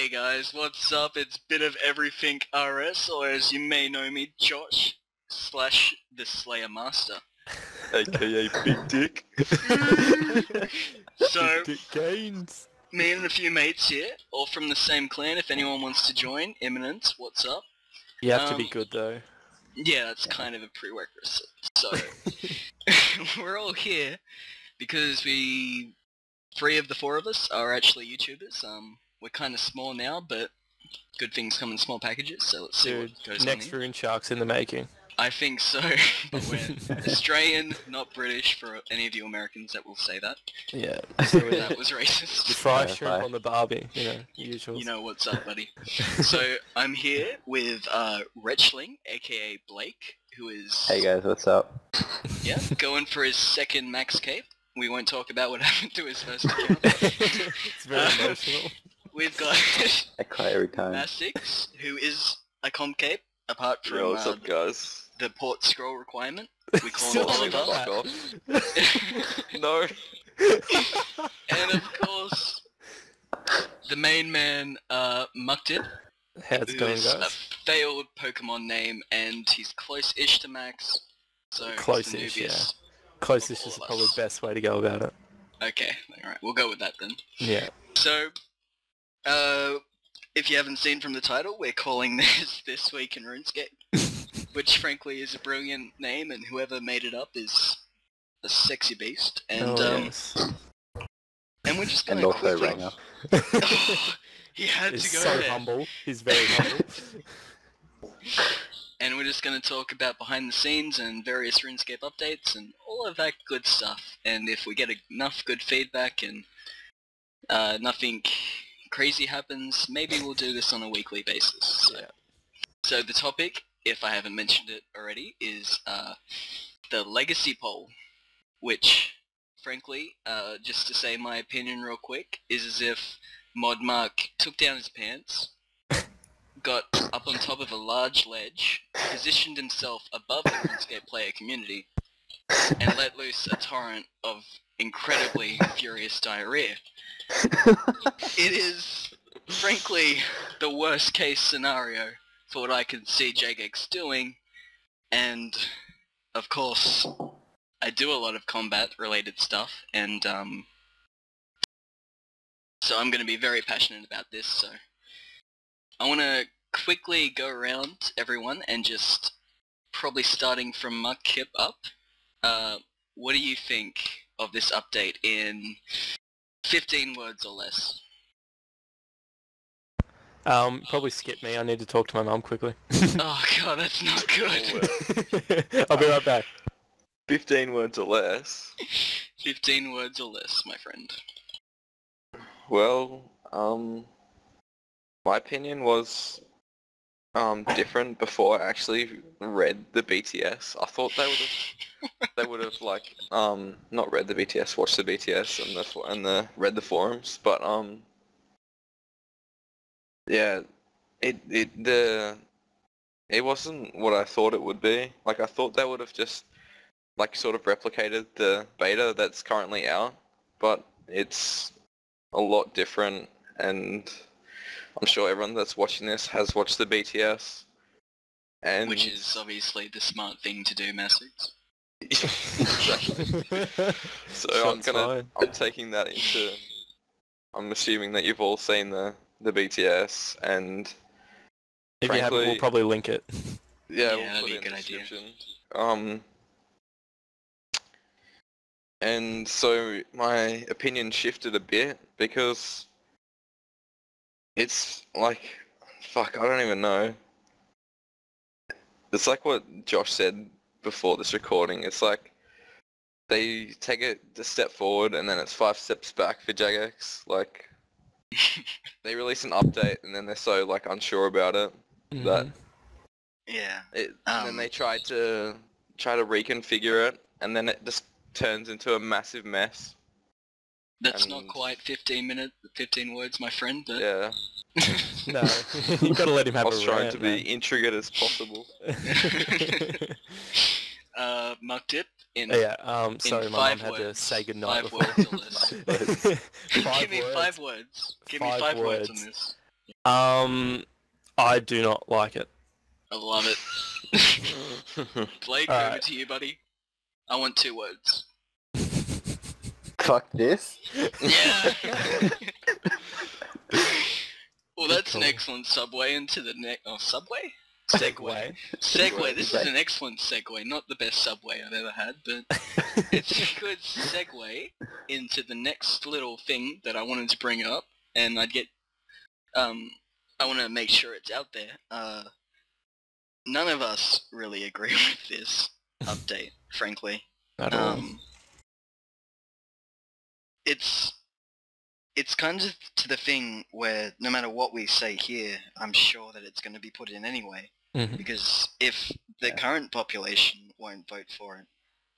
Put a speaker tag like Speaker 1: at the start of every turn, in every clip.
Speaker 1: Hey guys, what's up? It's Bit of Everything RS, or as you may know me, Josh / the Slayer Master.
Speaker 2: AKA Big Dick.
Speaker 1: So,
Speaker 3: Big Dick Gains.
Speaker 1: me and a few mates here, all from the same clan. If anyone wants to join, Imminent, what's up?
Speaker 3: You have to be good though.
Speaker 1: Yeah, that's kind of a prerequisite. So, we're all here because three of the four of us are actually YouTubers. We're kind of small now, but good things come in small packages, so let's see what goes on
Speaker 3: next
Speaker 1: here.
Speaker 3: Rune Shark's in the making.
Speaker 1: I think so, but we're Australian, not British, for any of you Americans that will say that.
Speaker 3: Yeah.
Speaker 1: That was racist.
Speaker 3: The fry
Speaker 2: Yeah,
Speaker 3: shrimp
Speaker 2: bye.
Speaker 3: on the barbie, usual.
Speaker 1: You know what's up, buddy. So, I'm here with Retchling, aka Blake, who is
Speaker 2: Hey guys, what's up?
Speaker 1: going for his second max cape. We won't talk about what happened to his first account.
Speaker 3: It's very emotional.
Speaker 1: We've got
Speaker 2: I cry every time.
Speaker 1: Mastix, who is a comp cape, apart from
Speaker 2: Yo, what's up guys?
Speaker 1: the port scroll requirement. We call
Speaker 3: Still
Speaker 1: him
Speaker 3: doing
Speaker 1: Oliver.
Speaker 3: that.
Speaker 2: Fuck off. No.
Speaker 1: And of course, the main man, Mucked,
Speaker 3: How's it
Speaker 1: who
Speaker 3: going,
Speaker 1: is a
Speaker 3: guys?
Speaker 1: failed Pokemon name, and he's close-ish to Max, so he's the
Speaker 3: Close-ish,
Speaker 1: newbiest.
Speaker 3: Closest
Speaker 1: all
Speaker 3: is
Speaker 1: of
Speaker 3: probably
Speaker 1: us.
Speaker 3: the best way to go about it.
Speaker 1: Okay, alright, we'll go with that then.
Speaker 3: Yeah.
Speaker 1: So, if you haven't seen from the title, we're calling this Week in Runescape, which frankly is a brilliant name, and whoever made it up is a sexy beast, and
Speaker 3: yes.
Speaker 1: and we're just
Speaker 2: And
Speaker 1: gonna
Speaker 2: also
Speaker 1: quickly...
Speaker 2: Ranger.
Speaker 1: Oh, he had
Speaker 3: He's
Speaker 1: to go
Speaker 3: so
Speaker 1: there.
Speaker 3: humble. He's very humble.
Speaker 1: And we're just going to talk about behind the scenes and various RuneScape updates and all of that good stuff. And if we get enough good feedback and nothing crazy happens, maybe we'll do this on a weekly basis. So the topic, if I haven't mentioned it already, is the legacy poll, which, frankly, just to say my opinion real quick, is as if Modmark took down his pants, got up on top of a large ledge, positioned himself above the RuneScape player community, and let loose a torrent of incredibly furious diarrhea. It is, frankly, the worst case scenario for what I can see Jagex doing, and, of course, I do a lot of combat related stuff, and so I'm going to be very passionate about this, so I want to quickly go around everyone and just, probably starting from Mudkip up, what do you think of this update in 15 words or less?
Speaker 3: Probably skip me. I need to talk to my mum quickly.
Speaker 1: Oh god, that's not good.
Speaker 3: I'll be right back.
Speaker 2: 15 words or less.
Speaker 1: 15 words or less, my friend.
Speaker 2: Well, my opinion was different before I actually read the BTS. I thought they would have like not read the BTS, watched the BTS and read the forums, but yeah, it wasn't what I thought it would be. Like I thought they would have just like sort of replicated the beta that's currently out, but it's a lot different, and I'm sure everyone that's watching this has watched the BTS, and
Speaker 1: Which is obviously the smart thing to do, Massix.
Speaker 2: exactly. So
Speaker 3: Shots fired.
Speaker 2: I'm taking that into. I'm assuming that you've all seen the BTS, and
Speaker 3: If you haven't,
Speaker 2: frankly,
Speaker 3: we'll probably link it.
Speaker 1: Yeah,
Speaker 2: yeah, we'll
Speaker 1: that'd
Speaker 2: put
Speaker 1: be
Speaker 2: it
Speaker 1: a
Speaker 2: in the
Speaker 1: good idea.
Speaker 2: description. And so my opinion shifted a bit because it's like, fuck, I don't even know. It's like what Josh said before this recording. It's like they take it a step forward and then it's 5 steps back for Jagex. Like they release an update and then they're so like unsure about it that
Speaker 1: Yeah.
Speaker 2: and then they try to reconfigure it and then it just turns into a massive mess.
Speaker 1: That's
Speaker 2: And-
Speaker 1: not quite 15 words, my friend, but...
Speaker 2: Yeah,
Speaker 3: No, you gotta let him
Speaker 2: I
Speaker 3: have
Speaker 2: was
Speaker 3: a
Speaker 2: trying
Speaker 3: rant,
Speaker 2: to be intricate as possible.
Speaker 1: Mucked it in...
Speaker 3: Yeah, sorry, my mum
Speaker 1: 5
Speaker 3: had to
Speaker 1: words.
Speaker 3: say goodnight
Speaker 1: 5
Speaker 3: before.
Speaker 1: words or less.
Speaker 3: Five
Speaker 1: Give me
Speaker 3: words.
Speaker 1: 5 words. Give me
Speaker 3: Five
Speaker 1: 5 words on
Speaker 3: words.
Speaker 1: this.
Speaker 3: I do not like it.
Speaker 1: I love it. Blake, over to you, buddy. I want 2 words.
Speaker 4: Fuck this.
Speaker 1: Yeah! Well, that's
Speaker 3: Cool.
Speaker 1: an excellent subway into the next... Oh, subway?
Speaker 3: Segway.
Speaker 1: Segway. This is an excellent segue. Not the best subway I've ever had, but it's a good segue into the next little thing that I wanted to bring up, and I want to make sure it's out there. None of us really agree with this update, frankly.
Speaker 3: Not at all.
Speaker 1: It's kind of to the thing where no matter what we say here, I'm sure that it's going to be put in anyway.
Speaker 3: Mhm.
Speaker 1: Because if the current population won't vote for it,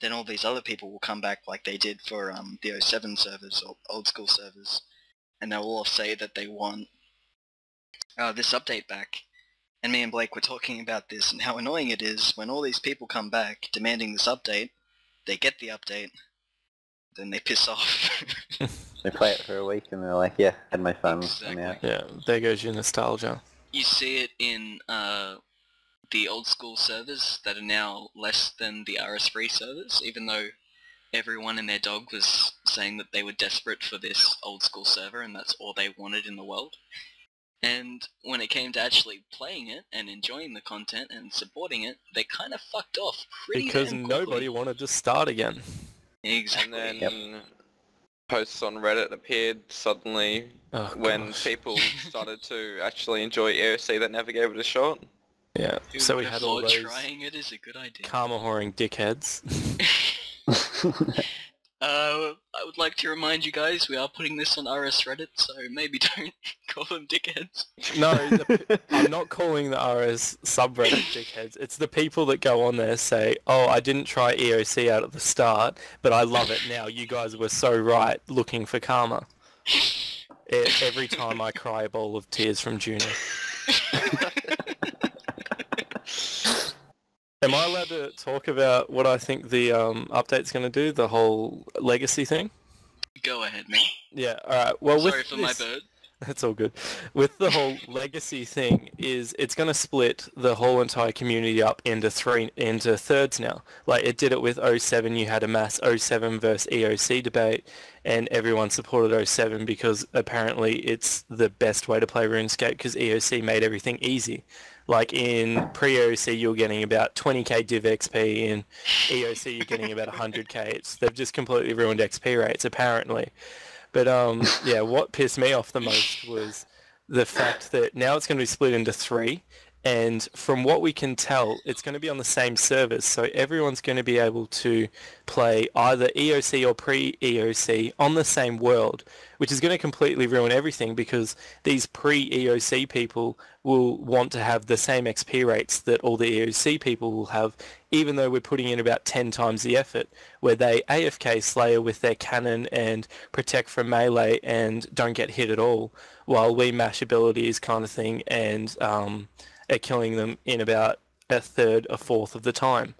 Speaker 1: then all these other people will come back like they did for the 07 servers or old school servers, and they'll all say that they want this update back. And me and Blake were talking about this and how annoying it is when all these people come back demanding this update, they get the update, then they piss off.
Speaker 4: They play it for a week and they're like, yeah, had my fun.
Speaker 1: Exactly.
Speaker 4: And
Speaker 3: Yeah, there goes your nostalgia.
Speaker 1: You see it in the old school servers that are now less than the RS3 servers, even though everyone and their dog was saying that they were desperate for this old school server and that's all they wanted in the world. And when it came to actually playing it and enjoying the content and supporting it, they kind of fucked off pretty
Speaker 3: Because
Speaker 1: damn quickly.
Speaker 3: nobody wanted to start again.
Speaker 1: Exactly.
Speaker 2: And then posts on Reddit appeared suddenly
Speaker 3: Oh,
Speaker 2: when
Speaker 3: gosh.
Speaker 2: people started to actually enjoy AOC that never gave it a shot.
Speaker 3: Yeah,
Speaker 1: Who
Speaker 3: so we
Speaker 1: would have
Speaker 3: had all
Speaker 1: thought
Speaker 3: those
Speaker 1: trying it is a good idea.
Speaker 3: karma whoring dickheads.
Speaker 1: I would like to remind you guys we are putting this on RS Reddit, so maybe don't call them dickheads.
Speaker 3: No, I'm not calling the RS subreddit dickheads. It's the people that go on there say, oh, I didn't try EOC out at the start, but I love it now. You guys were so right looking for karma. Every time I cry a bowl of tears from Junior. Am I allowed to talk about what I think the update's going to do, the whole legacy thing?
Speaker 1: Go ahead, man.
Speaker 3: Yeah, alright. Well,
Speaker 1: Sorry
Speaker 3: with
Speaker 1: for
Speaker 3: this,
Speaker 1: my bird.
Speaker 3: That's all good. With the whole legacy thing, it's going to split the whole entire community up into thirds now. Like it did it with 07. You had a mass 07 versus EOC debate, and everyone supported 07 because apparently it's the best way to play RuneScape because EOC made everything easy. Like in pre-EOC, you're getting about 20k div XP. In EOC, you're getting about 100k. They've just completely ruined XP rates, apparently. But yeah, what pissed me off the most was the fact that now it's going to be split into 3, and from what we can tell, it's going to be on the same servers, so everyone's going to be able to play either EOC or pre-EOC on the same world, which is going to completely ruin everything because these pre-EOC people will want to have the same XP rates that all the EOC people will have, even though we're putting in about 10 times the effort, where they AFK Slayer with their cannon and protect from melee and don't get hit at all, while we mash abilities kind of thing and are killing them in about a third, a fourth of the time.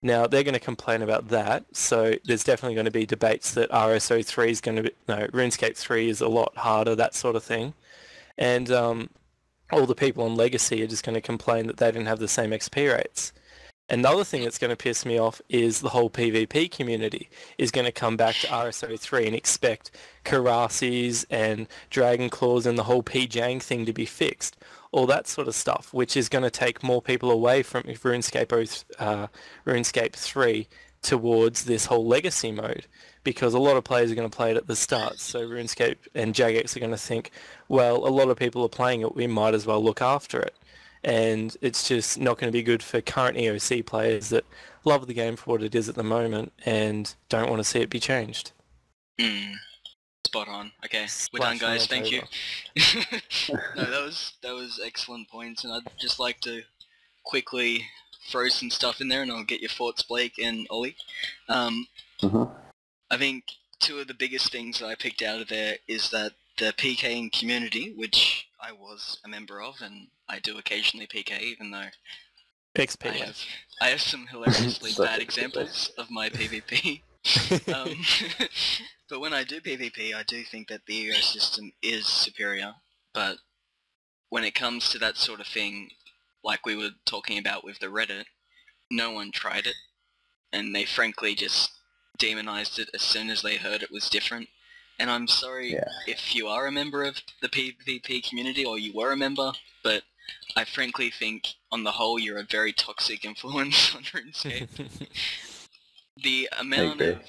Speaker 3: Now, they're going to complain about that, so there's definitely going to be debates that RSO3 is going to be... No, RuneScape 3 is a lot harder, that sort of thing. And all the people on Legacy are just going to complain that they didn't have the same XP rates. Another thing that's going to piss me off is the whole PvP community is going to come back to RSO3 and expect Karasis and Dragon Claws and the whole PJang thing to be fixed. All that sort of stuff, which is going to take more people away from RuneScape 3 towards this whole legacy mode, because a lot of players are going to play it at the start. So RuneScape and Jagex are going to think, well, a lot of people are playing it, we might as well look after it. And it's just not going to be good for current EOC players that love the game for what it is at the moment and don't want to see it be changed.
Speaker 1: Spot on. Okay, we're
Speaker 3: Splash
Speaker 1: done, guys.
Speaker 3: on
Speaker 1: Thank you.
Speaker 3: over.
Speaker 1: No, that was excellent points, and I'd just like to quickly throw some stuff in there, and I'll get your thoughts, Blake and Ollie. I think 2 of the biggest things that I picked out of there is that the PKing community, which I was a member of, and I do occasionally PK, even though
Speaker 3: XP.
Speaker 1: I have some hilariously
Speaker 4: Such
Speaker 1: bad
Speaker 4: a
Speaker 1: examples of my PvP. But when I do PvP, I do think that the ecosystem is superior, but when it comes to that sort of thing, like we were talking about with the Reddit, no one tried it, and they frankly just demonized it as soon as they heard it was different. And I'm sorry if you are a member of the PvP community, or you were a member, but I frankly think, on the whole, you're a very toxic influence on RuneScape. The amount of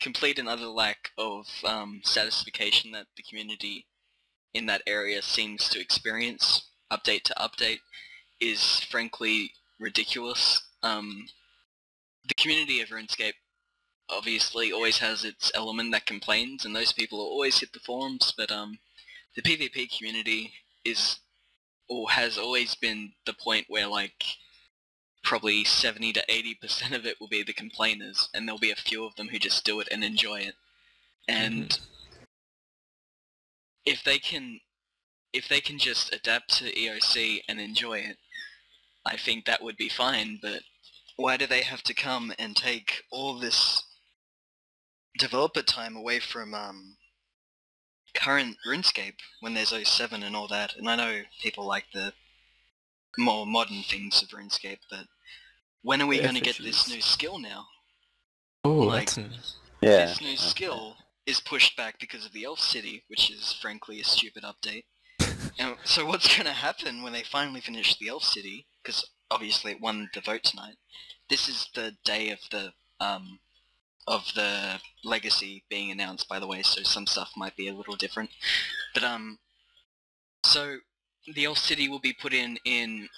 Speaker 1: complete and utter lack of satisfaction that the community in that area seems to experience, update to update, is frankly ridiculous. The community of RuneScape obviously always has its element that complains, and those people always hit the forums, but the PvP community is, or has always been, the point where like probably 70 to 80% of it will be the complainers, and there'll be a few of them who just do it and enjoy it. And if they can just adapt to EOC and enjoy it, I think that would be fine. But why do they have to come and take all this developer time away from current RuneScape when there's 07 and all that? And I know people like the more modern things of RuneScape, but when are we going to get this new skill now?
Speaker 3: Oh,
Speaker 1: like,
Speaker 3: that's...
Speaker 1: this new skill is pushed back because of the Elf City, which is frankly a stupid update. And so what's going to happen when they finally finish the Elf City? Because obviously it won the vote tonight. This is the day of the legacy being announced, by the way, so some stuff might be a little different. But so the Elf City will be put in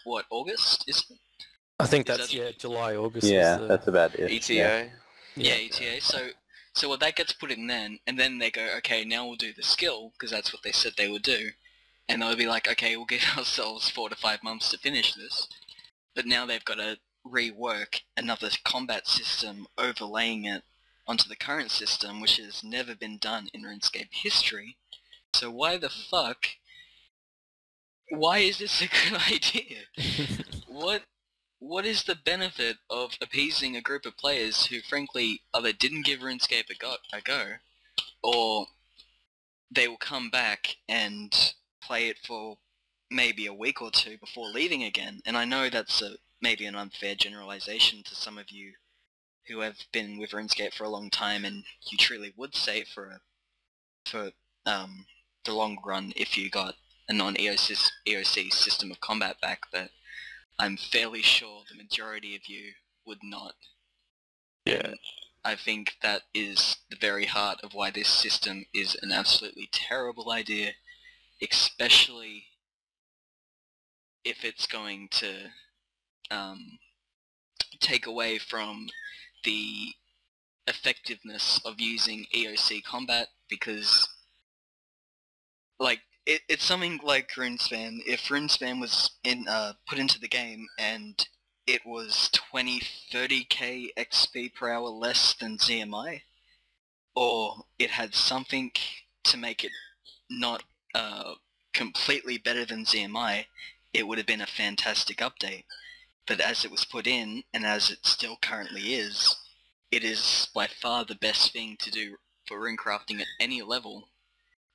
Speaker 1: what, August? Is it?
Speaker 3: I think that's July, August.
Speaker 4: Yeah, that's about it.
Speaker 2: ETA.
Speaker 1: Yeah, ETA. So well, that gets put in then, and then they go, okay, now we'll do the skill, because that's what they said they would do. And they'll be like, okay, we'll give ourselves 4 to 5 months to finish this. But now they've got to rework another combat system, overlaying it onto the current system, which has never been done in RuneScape history. So why the fuck? Why is this a good idea? What is the benefit of appeasing a group of players who frankly either didn't give RuneScape a go, or they will come back and play it for maybe a week or two before leaving again? And I know that's maybe an unfair generalization to some of you who have been with RuneScape for a long time, and you truly would say for the long run if you got a non-EOC system of combat back, but I'm fairly sure the majority of you would not.
Speaker 3: Yeah.
Speaker 1: And I think that is the very heart of why this system is an absolutely terrible idea, especially if it's going to take away from the effectiveness of using EOC combat, because like it's something like RuneSpan. If RuneSpan was put into the game and it was 20-30k XP per hour less than ZMI, or it had something to make it not completely better than ZMI, it would have been a fantastic update. But as it was put in, and as it still currently is, it is by far the best thing to do for runecrafting at any level,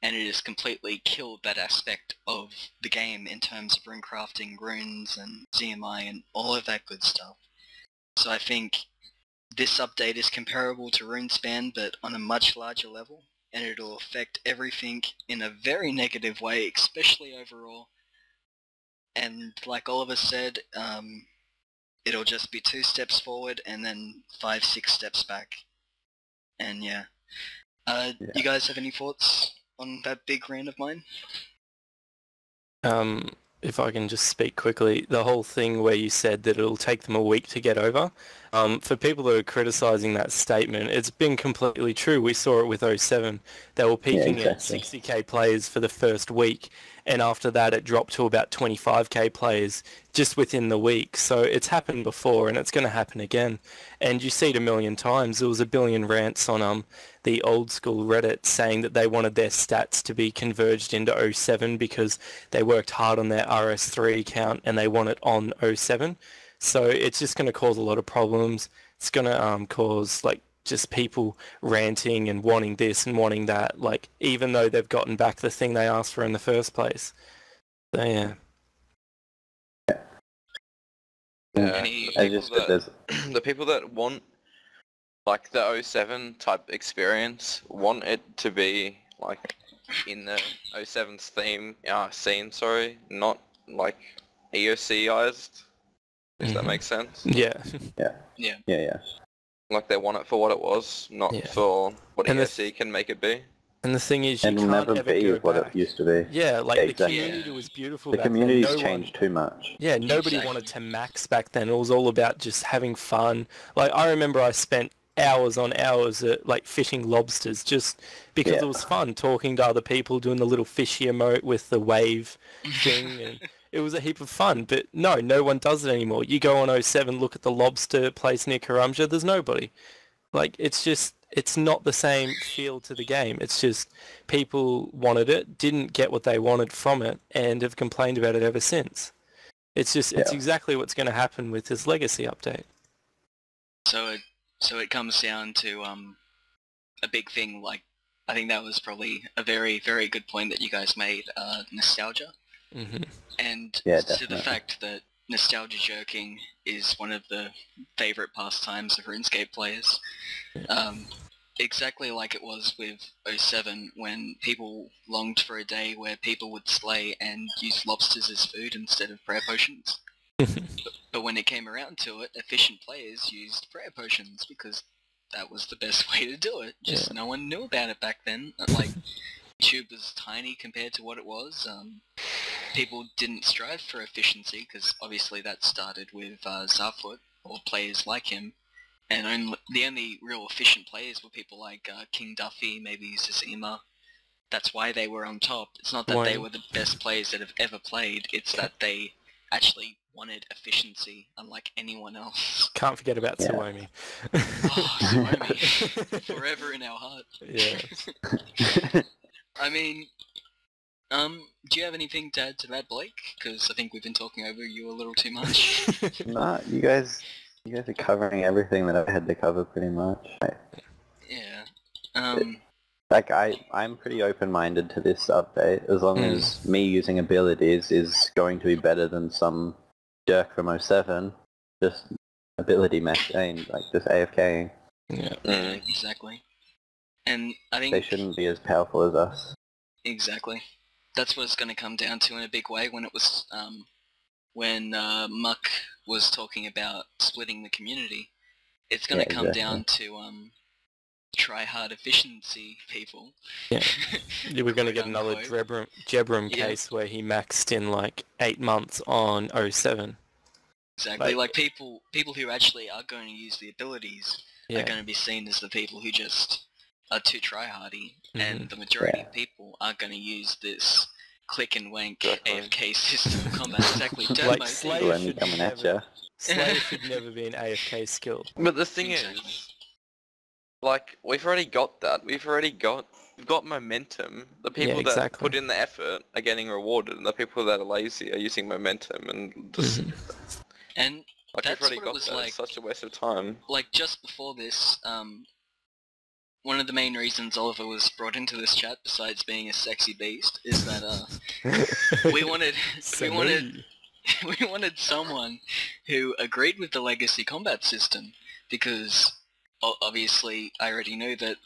Speaker 1: and it has completely killed that aspect of the game in terms of runecrafting runes and ZMI and all of that good stuff. So I think this update is comparable to RuneSpan, but on a much larger level, and it'll affect everything in a very negative way, especially overall. And like Oliver said, it'll just be 2 steps forward and then 5-6 steps back. And yeah. You guys have any thoughts on that big rant of mine?
Speaker 3: If I can just speak quickly, the whole thing where you said that it'll take them a week to get over, for people who are criticising that statement, it's been completely true. We saw it with 07. They were peaking at 60k players for the first week, and after that it dropped to about 25k players just within the week. So it's happened before, and it's going to happen again. And you see it a million times. There was a billion rants on the old school Reddit saying that they wanted their stats to be converged into 07 because they worked hard on their RS3 account and they want it on 07. So it's just going to cause a lot of problems. It's going to cause like just people ranting and wanting this and wanting that, like even though they've gotten back the thing they asked for in the first place. So, yeah.
Speaker 1: Any
Speaker 2: the
Speaker 4: I
Speaker 2: people
Speaker 4: just said there's
Speaker 2: the people that want like the '07 type experience want it to be like in the '07's scene, sorry, not like EOCized, if that
Speaker 3: Mhm.
Speaker 2: makes sense.
Speaker 3: Yeah.
Speaker 4: yeah.
Speaker 2: Like they want it for what it was, not
Speaker 3: Yeah.
Speaker 2: for what
Speaker 3: And the
Speaker 2: EOC can make it be.
Speaker 3: And the thing is, you
Speaker 4: It'll
Speaker 3: can't
Speaker 4: never
Speaker 3: ever
Speaker 4: be
Speaker 3: go
Speaker 4: what
Speaker 3: back.
Speaker 4: it used to be.
Speaker 3: Yeah, like
Speaker 4: Yeah,
Speaker 3: the
Speaker 4: exactly.
Speaker 3: community was beautiful
Speaker 4: The
Speaker 3: back then.
Speaker 4: community's
Speaker 3: No
Speaker 4: changed
Speaker 3: one,
Speaker 4: too much.
Speaker 3: yeah, nobody
Speaker 1: Exactly.
Speaker 3: wanted to max back then. It was all about just having fun. Like I remember I spent hours on hours at like fishing lobsters just because
Speaker 4: Yeah.
Speaker 3: it was fun talking to other people, doing the little fishy emote with the wave thing, and it was a heap of fun. But no one does it anymore. You go on '07, look at the lobster place near Karumja, there's nobody. Like it's not the same feel to the game. It's just people wanted it, didn't get what they wanted from it, and have complained about it ever since. It's
Speaker 4: Yeah.
Speaker 3: exactly what's going to happen with this legacy update.
Speaker 1: So it comes down to a big thing. Like I think that was probably a very very good point that you guys made. Nostalgia,
Speaker 3: Hmm.
Speaker 1: and
Speaker 4: Yeah,
Speaker 1: to the
Speaker 4: definitely.
Speaker 1: fact that nostalgia joking is one of the favorite pastimes of RuneScape players. Exactly like it was with '07 when people longed for a day where people would slay and use lobsters as food instead of prayer potions. But when it came around to it, efficient players used prayer potions because that was the best way to do it. Just no one knew about it back then. Like, YouTube was tiny compared to what it was. People didn't strive for efficiency because obviously that started with Zarfoot or players like him. And the only real efficient players were people like King Duffy, maybe Zazima. That's why they were on top. It's not that they were the best players that have ever played, it's that they actually wanted efficiency, unlike anyone else.
Speaker 3: Can't forget about
Speaker 4: Yeah.
Speaker 3: Suomi.
Speaker 1: Oh, Suomi. Forever in our heart.
Speaker 3: Yeah.
Speaker 1: I mean, do you have anything to add to that, Blake? Because I think we've been talking over you a little too much.
Speaker 4: Nah, you guys are covering everything that I had to cover pretty much.
Speaker 1: Yeah.
Speaker 4: Like I'm pretty open-minded to this update as long as me using abilities is going to be better than some jerk from '07 just ability mashing, like just AFKing.
Speaker 3: Yeah.
Speaker 1: Yeah, exactly. And I think
Speaker 4: They shouldn't be as powerful as us.
Speaker 1: exactly. That's what it's going to come down to in a big way when it was when Muck was talking about splitting the community. It's going to come down to try hard efficiency people.
Speaker 3: Yeah. We're going to get
Speaker 1: Quote,
Speaker 3: another
Speaker 1: unquote.
Speaker 3: Jebram case where he maxed in like 8 months on '07.
Speaker 1: Exactly. Like people who actually are going to use the abilities are going to be seen as the people who just are too tryhardy, and the majority of people are going to use this click and wank AFK system of combat. Exactly.
Speaker 3: Like Slayer should
Speaker 4: coming at ya.
Speaker 3: Slayer should never be an AFK skill.
Speaker 2: But the thing is, like, we've already got that. We've got momentum. The people that put in the effort are getting rewarded, and the people that are lazy are using momentum and just...
Speaker 1: And
Speaker 2: like,
Speaker 1: that's
Speaker 2: we've already
Speaker 1: what
Speaker 2: got
Speaker 1: it was
Speaker 2: that.
Speaker 1: like.
Speaker 2: It's such a waste of time.
Speaker 1: Like, just before this, one of the main reasons Oliver was brought into this chat, besides being a sexy beast, is that we wanted someone who agreed with the legacy combat system, because obviously I already know that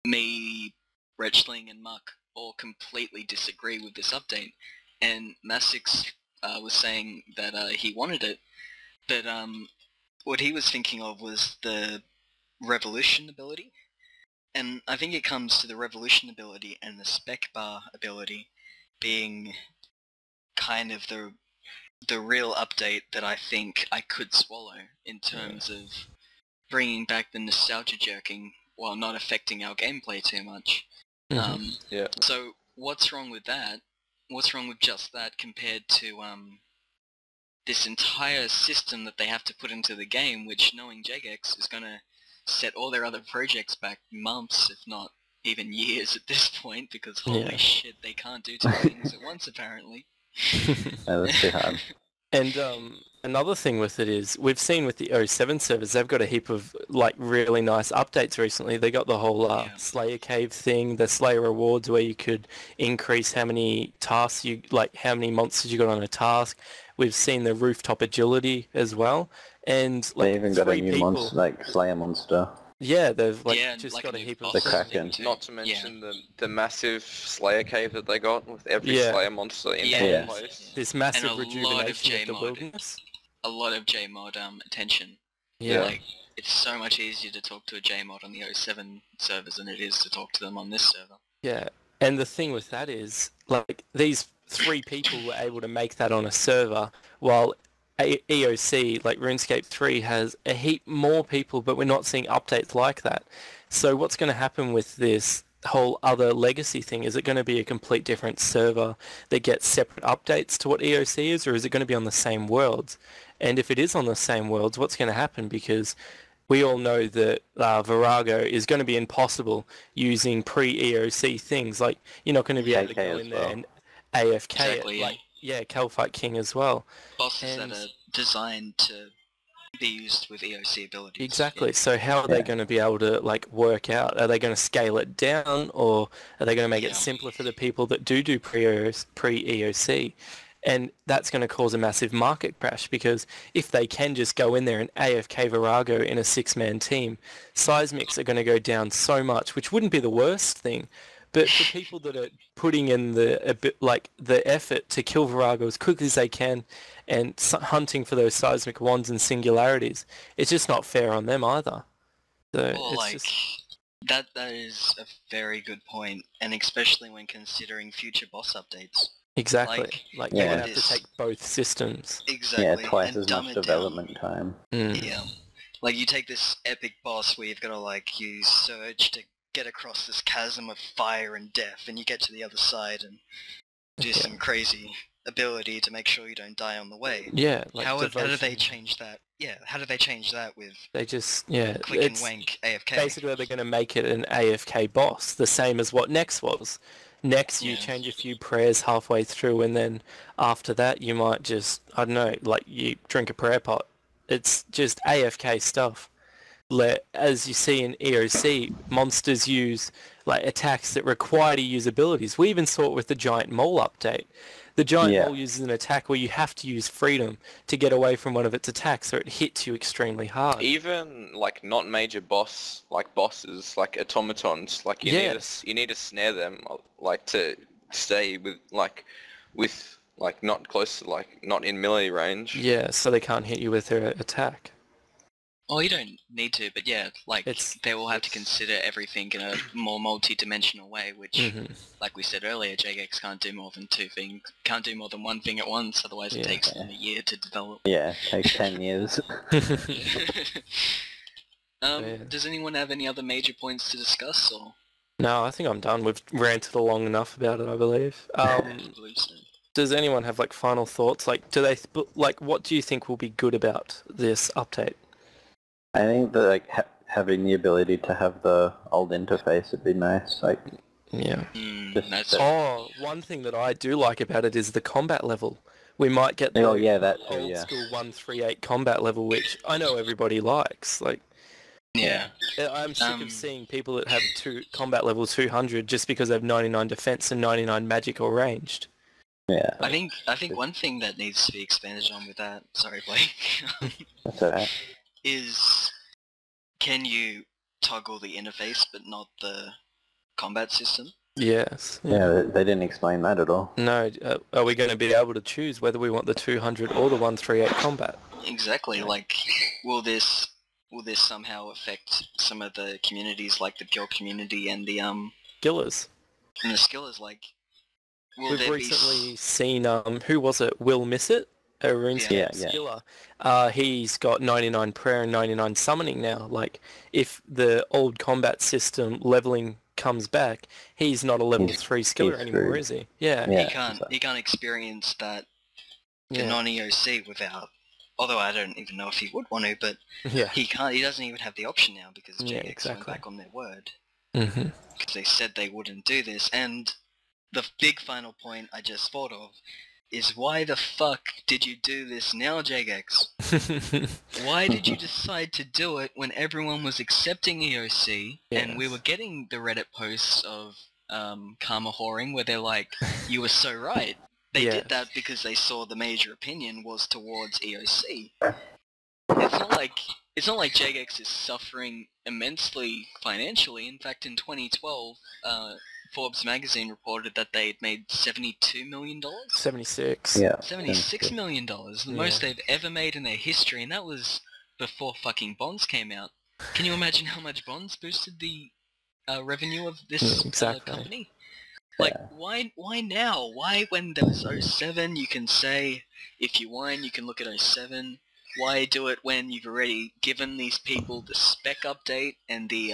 Speaker 1: me, Retchling, and Muck all completely disagree with this update, and Massix was saying that he wanted it, but what he was thinking of was the Revolution ability. And I think it comes to the Revolution ability and the Spec Bar ability being kind of the real update that I think I could swallow in terms of bringing back the nostalgia jerking while not affecting our gameplay too much. So what's wrong with that? What's wrong with just that compared to this entire system that they have to put into the game, which, knowing Jagex, is going to set all their other projects back months, if not even years at this point, because holy shit, they can't do two things at once, apparently.
Speaker 4: That's too hard.
Speaker 3: And another thing with it is we've seen with the O7 servers, they've got a heap of like really nice updates recently. They got the whole Slayer Cave thing, the Slayer rewards where you could increase how many tasks you like, how many monsters you got on a task. We've seen the rooftop agility as well, and like
Speaker 4: They even got a
Speaker 3: three
Speaker 4: new
Speaker 3: people.
Speaker 4: monster, like Slayer monster.
Speaker 3: Yeah, they've like
Speaker 1: Yeah,
Speaker 3: just
Speaker 1: like
Speaker 3: got
Speaker 1: a
Speaker 3: a
Speaker 1: new
Speaker 3: heap of
Speaker 1: boss
Speaker 4: The Kraken.
Speaker 1: thing too.
Speaker 2: Not to mention the massive Slayer cave that they got with every
Speaker 3: Yeah.
Speaker 2: Slayer monster in
Speaker 1: Yeah.
Speaker 2: one place.
Speaker 3: this massive
Speaker 1: And a lot of
Speaker 3: rejuvenation of the
Speaker 1: J-mod.
Speaker 3: wilderness.
Speaker 1: A lot of J-mod attention.
Speaker 3: Yeah.
Speaker 1: Like, it's so much easier to talk to a J-mod on the O7 servers than it is to talk to them on this server.
Speaker 3: Yeah, and the thing with that is, like, these three people were able to make that on a server, while EOC, like RuneScape 3, has a heap more people, but we're not seeing updates like that. So what's going to happen with this whole other legacy thing? Is it going to be a complete different server that gets separate updates to what EOC is, or is it going to be on the same worlds? And if it is on the same worlds, what's going to happen? Because we all know that Virago is going to be impossible using pre-EOC things. Like, you're not going to be able to
Speaker 4: KK
Speaker 3: go
Speaker 4: as
Speaker 3: in there
Speaker 4: well.
Speaker 3: and AFK
Speaker 1: Exactly,
Speaker 3: it.
Speaker 1: yeah.
Speaker 3: Like, yeah, Calfight King as well.
Speaker 1: Bosses
Speaker 3: And-
Speaker 1: that are designed to be used with EOC abilities.
Speaker 3: Exactly. So how are they
Speaker 4: Yeah.
Speaker 3: going to be able to, like, work out? Are they going to scale it down, or are they going to make
Speaker 1: Yeah.
Speaker 3: it simpler for the people that do pre-EOC? And that's going to cause a massive market crash, because if they can just go in there and AFK Virago in a six-man team, seismics are going to go down so much, which wouldn't be the worst thing. But for people that are putting in the effort to kill Virago as quickly as they can and hunting for those seismic wands and singularities, it's just not fair on them either. So
Speaker 1: Or
Speaker 3: it's
Speaker 1: like,
Speaker 3: just
Speaker 1: that is a very good point, and especially when considering future boss updates.
Speaker 3: exactly
Speaker 1: like,
Speaker 3: they're
Speaker 4: yeah.
Speaker 3: going to have to
Speaker 1: this-
Speaker 3: take both systems.
Speaker 1: Exactly.
Speaker 4: Yeah, twice
Speaker 1: and
Speaker 4: as
Speaker 1: dumb
Speaker 4: much
Speaker 1: it
Speaker 4: development time.
Speaker 3: Mm.
Speaker 1: Down. Yeah. Like, you take this epic boss where you've got to, like, use Surge to get across this chasm of fire and death, and you get to the other side and do
Speaker 3: Yeah.
Speaker 1: some crazy ability to make sure you don't die on the way.
Speaker 3: Yeah, like
Speaker 1: How do they
Speaker 3: devotion.
Speaker 1: change that? Yeah, how do they change that with
Speaker 3: They just
Speaker 1: click and
Speaker 3: it's
Speaker 1: wank AFK?
Speaker 3: basically they're going to make it an AFK boss, the same as what Nex was. Next, you
Speaker 1: Yeah.
Speaker 3: change a few prayers halfway through, and then after that, you might just, I don't know, like you drink a prayer pot. It's just AFK stuff. As you see in EOC, monsters use like attacks that require to use abilities. We even saw it with the Giant Mole update. The Giant
Speaker 4: Yeah.
Speaker 3: Mole uses an attack where you have to use freedom to get away from one of its attacks, so it hits you extremely hard.
Speaker 2: Even like not major bosses like automatons, like
Speaker 3: Yes.
Speaker 2: you need to snare them like to stay with not close to not in melee range.
Speaker 3: Yeah, so they can't hit you with their attack.
Speaker 1: Oh, you don't need to, but yeah, like,
Speaker 3: It's-
Speaker 1: they will have to
Speaker 2: it's-
Speaker 1: consider everything in a more multi-dimensional way, which,
Speaker 3: Mhm.
Speaker 1: like we said earlier, JGX can't do more than can't do more than one thing at once, otherwise
Speaker 3: Yeah.
Speaker 1: it takes them a year to develop.
Speaker 4: Yeah, it takes 10 years.
Speaker 3: Yeah.
Speaker 1: Does anyone have any other major points to discuss, or?
Speaker 3: No, I think I'm done. We've ranted long enough about it, I believe.
Speaker 1: I believe so.
Speaker 3: Does anyone have like final thoughts? Like, what do you think will be good about this update?
Speaker 4: I think that like having the ability to have the old interface would be nice. Like,
Speaker 3: Yeah.
Speaker 4: Just
Speaker 1: That's
Speaker 4: that-
Speaker 3: Oh, one thing that I do like about it is the combat level. We might get the
Speaker 4: oh yeah, that too.
Speaker 3: old
Speaker 4: Yeah.
Speaker 3: school 138 combat level, which I know everybody likes. Like,
Speaker 1: yeah.
Speaker 3: I'm sick
Speaker 1: Um,
Speaker 3: of seeing people that have combat level 200 just because they have 99 defense and 99 magic or ranged.
Speaker 4: Yeah.
Speaker 1: I think one thing that needs to be expanded on with that, sorry Blake,
Speaker 4: That's alright.
Speaker 1: is can you toggle the interface but not the combat system?
Speaker 3: Yes.
Speaker 4: Yeah, they didn't explain that at all.
Speaker 3: No, are we going to be able to choose whether we want the 200 or the 138 combat?
Speaker 1: Exactly, like, will this somehow affect some of the communities, like the Pure community and the
Speaker 3: Gillers.
Speaker 1: skillers, like, will
Speaker 3: We've
Speaker 1: there
Speaker 3: recently seen, who was it? Will Miss It? A RuneScape
Speaker 4: Yeah.
Speaker 3: skiller. He's got 99 prayer and 99 summoning now. Like, if the old combat system leveling comes back, he's not a level
Speaker 4: He's-
Speaker 3: 3 skiller
Speaker 4: he's
Speaker 3: anymore,
Speaker 4: screwed.
Speaker 3: is he? Yeah.
Speaker 4: Yeah.
Speaker 1: he can't experience that
Speaker 3: Yeah.
Speaker 1: non-EOC without, although I don't even know if he would want to, but
Speaker 3: Yeah.
Speaker 1: he doesn't even have the option now because
Speaker 3: Yeah,
Speaker 1: JX
Speaker 3: exactly.
Speaker 1: went back on their word.
Speaker 3: hmm
Speaker 1: Because they said they wouldn't do this, and the big final point I just thought of is why the fuck did you do this now, Jagex? Why did you decide to do it when everyone was accepting EOC and we were getting the Reddit posts of karma whoring where they're like, you were so right. They did that because they saw the major opinion was towards EOC. It's not like Jagex is suffering immensely financially. In fact, in 2012, Forbes magazine reported that they had made $72 million?
Speaker 3: 76.
Speaker 4: Yeah.
Speaker 1: $76 million, the most they've ever made in their history, and that was before fucking Bonds came out. Can you imagine how much Bonds boosted the revenue of this company? Like, why now? Why when there was 07 you can say, if you whine you can look at 07? Why do it when you've already given these people the spec update and the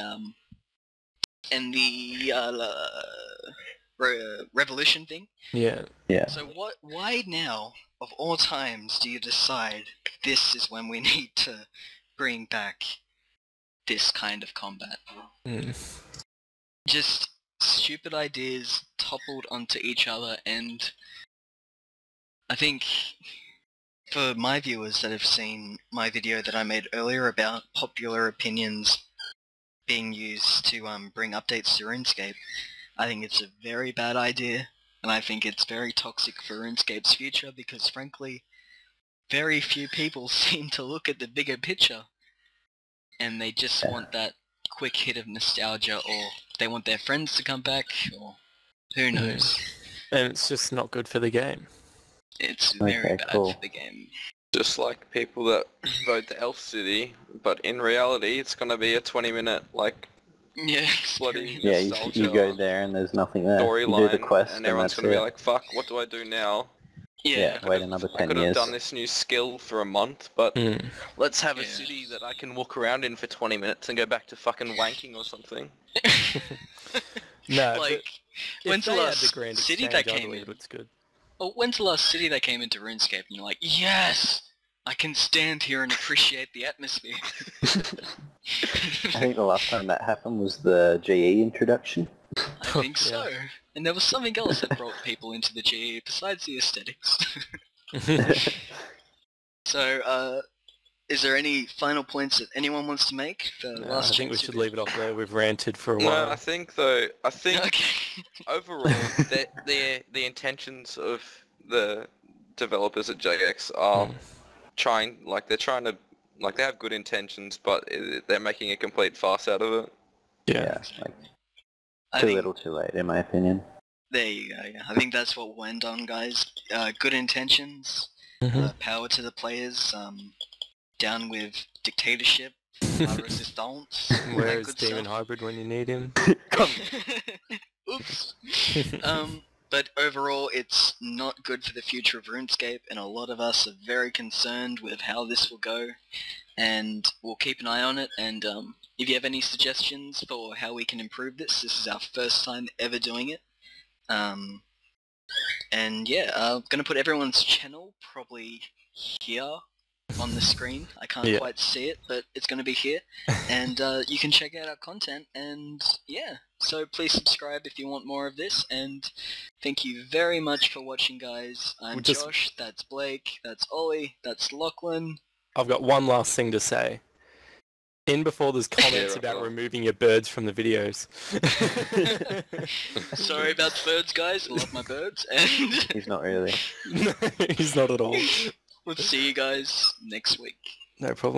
Speaker 1: revolution thing?
Speaker 3: Yeah.
Speaker 1: So why now, of all times, do you decide this is when we need to bring back this kind of combat? Just stupid ideas toppled onto each other, and I think for my viewers that have seen my video that I made earlier about popular opinions being used to bring updates to RuneScape, I think it's a very bad idea, and I think it's very toxic for RuneScape's future because frankly, very few people seem to look at the bigger picture, and they just want that quick hit of nostalgia, or they want their friends to come back, or who knows.
Speaker 3: And it's just not good for the game.
Speaker 1: It's very bad for the game.
Speaker 2: Just like people that vote the Elf City, but in reality it's gonna be a 20-minute bloody
Speaker 4: you go there and there's nothing there. You do the
Speaker 2: storyline,
Speaker 4: quest
Speaker 2: and everyone's gonna be like, fuck, what do I do now?
Speaker 4: Wait another 10 years.
Speaker 2: I could have done this new skill for a month, but let's have a city that I can walk around in for 20 minutes and go back to fucking wanking or something.
Speaker 3: No,
Speaker 1: like, when's the last city that came in?
Speaker 3: It's good.
Speaker 1: Well, when's the last city that came into RuneScape and you're like, yes, I can stand here and appreciate the atmosphere.
Speaker 4: I think the last time that happened was the GE introduction.
Speaker 1: I think so. And there was something else that brought people into the GE besides the aesthetics. So, is there any final points that anyone wants to make?
Speaker 3: I think we should leave it off there. We've ranted for a while.
Speaker 2: No, I think overall, the intentions of the developers at JX are they have good intentions, but they're making a complete farce out of it.
Speaker 4: Yeah, too little too late, in my opinion.
Speaker 1: There you go, I think that's what we'll end on, guys. Good intentions, power to the players, down with dictatorship, resistance.
Speaker 3: Where is Demon Hybrid when you need him?
Speaker 1: Oops. But overall, it's not good for the future of RuneScape, and a lot of us are very concerned with how this will go, and we'll keep an eye on it, and if you have any suggestions for how we can improve this is our first time ever doing it. And yeah, I'm going to put everyone's channel probably here on the screen. I can't quite see it, but it's going to be here, and you can check out our content, and yeah, so please subscribe if you want more of this, and thank you very much for watching, guys. I'm Josh, that's Blake, that's Ollie, that's Lachlan.
Speaker 3: I've got one last thing to say. In before there's comments about removing your birds from the videos.
Speaker 1: Sorry about the birds, guys. I love my birds. And
Speaker 4: he's not really.
Speaker 3: No, he's not at all.
Speaker 1: We'll see you guys next week.
Speaker 3: No problem.